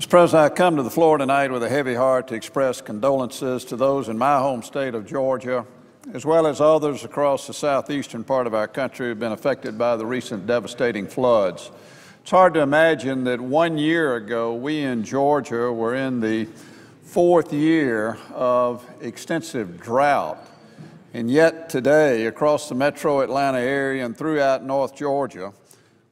Mr. President, I come to the floor tonight with a heavy heart to express condolences to those in my home state of Georgia, as well as others across the southeastern part of our country who have been affected by the recent devastating floods. It's hard to imagine that 1 year ago we in Georgia were in the 4th year of extensive drought, and yet today across the metro Atlanta area and throughout North Georgia,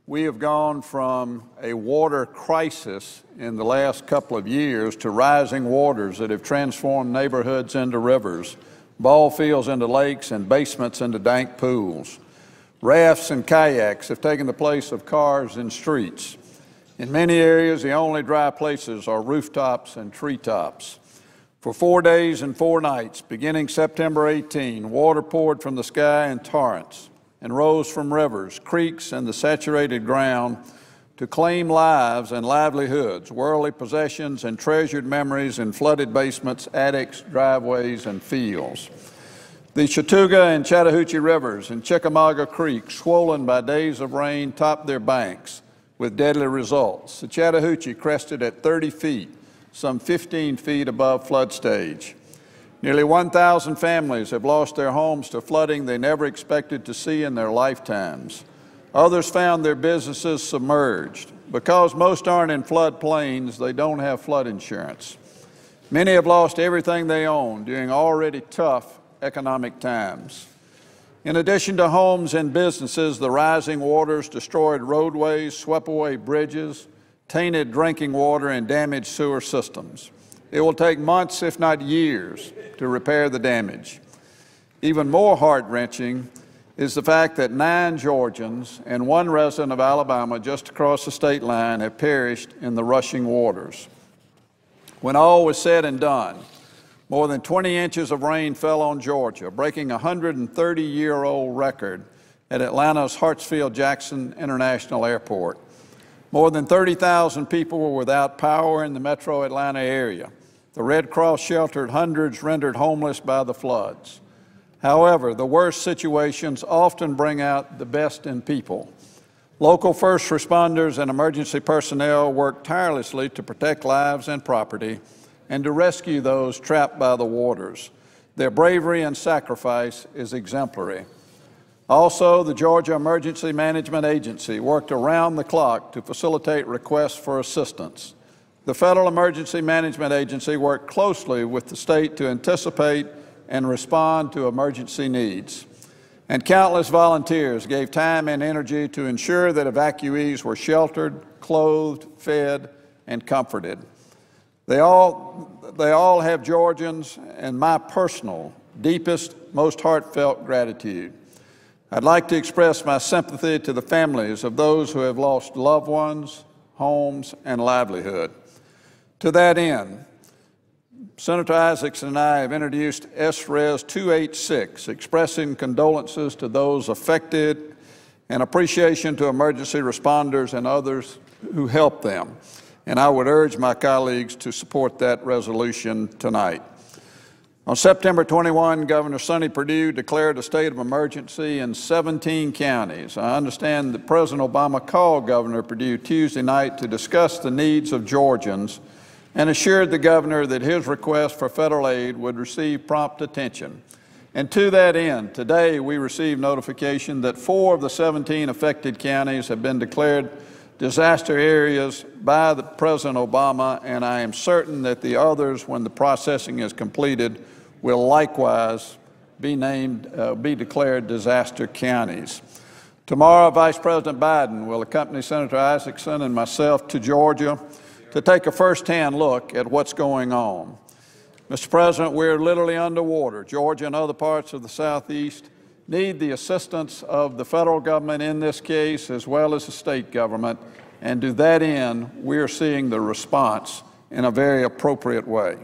we have gone from a water crisis in the last couple of years to rising waters that have transformed neighborhoods into rivers, ball fields into lakes, and basements into dank pools. Rafts and kayaks have taken the place of cars in streets. In many areas, the only dry places are rooftops and treetops. For 4 days and 4 nights, beginning September 18, water poured from the sky in torrents and rose from rivers, creeks, and the saturated ground to claim lives and livelihoods, worldly possessions, and treasured memories in flooded basements, attics, driveways, and fields. The Chattooga and Chattahoochee rivers and Chickamauga Creek, swollen by days of rain, topped their banks with deadly results. The Chattahoochee crested at 30 feet, some 15 feet above flood stage. Nearly 1,000 families have lost their homes to flooding they never expected to see in their lifetimes. Others found their businesses submerged. Because most aren't in floodplains, they don't have flood insurance. Many have lost everything they own during already tough economic times. In addition to homes and businesses, the rising waters destroyed roadways, swept away bridges, tainted drinking water, and damaged sewer systems. It will take months, if not years, to repair the damage. Even more heart-wrenching is the fact that 9 Georgians and 1 resident of Alabama just across the state line have perished in the rushing waters. When all was said and done, more than 20 inches of rain fell on Georgia, breaking a 130-year-old record at Atlanta's Hartsfield-Jackson International Airport. More than 30,000 people were without power in the metro Atlanta area. The Red Cross sheltered hundreds rendered homeless by the floods. However, the worst situations often bring out the best in people. Local first responders and emergency personnel work tirelessly to protect lives and property and to rescue those trapped by the waters. Their bravery and sacrifice is exemplary. Also, the Georgia Emergency Management Agency worked around the clock to facilitate requests for assistance. The Federal Emergency Management Agency worked closely with the state to anticipate and respond to emergency needs. And countless volunteers gave time and energy to ensure that evacuees were sheltered, clothed, fed, and comforted. They all have Georgians and my personal, deepest, most heartfelt gratitude. I'd like to express my sympathy to the families of those who have lost loved ones, homes, and livelihood. To that end, Senator Isaacson and I have introduced S-Res 286, expressing condolences to those affected and appreciation to emergency responders and others who helped them. And I would urge my colleagues to support that resolution tonight. On September 21, Governor Sonny Perdue declared a state of emergency in 17 counties. I understand that President Obama called Governor Perdue Tuesday night to discuss the needs of Georgians and assured the governor that his request for federal aid would receive prompt attention. And to that end, today we received notification that 4 of the 17 affected counties have been declared disaster areas by President Obama, and I am certain that the others, when the processing is completed, will likewise be declared disaster counties. Tomorrow, Vice President Biden will accompany Senator Isaacson and myself to Georgia to take a first-hand look at what's going on. Mr. President, we're literally underwater. Georgia and other parts of the Southeast need the assistance of the federal government in this case, as well as the state government, and to that end, we're seeing the response in a very appropriate way.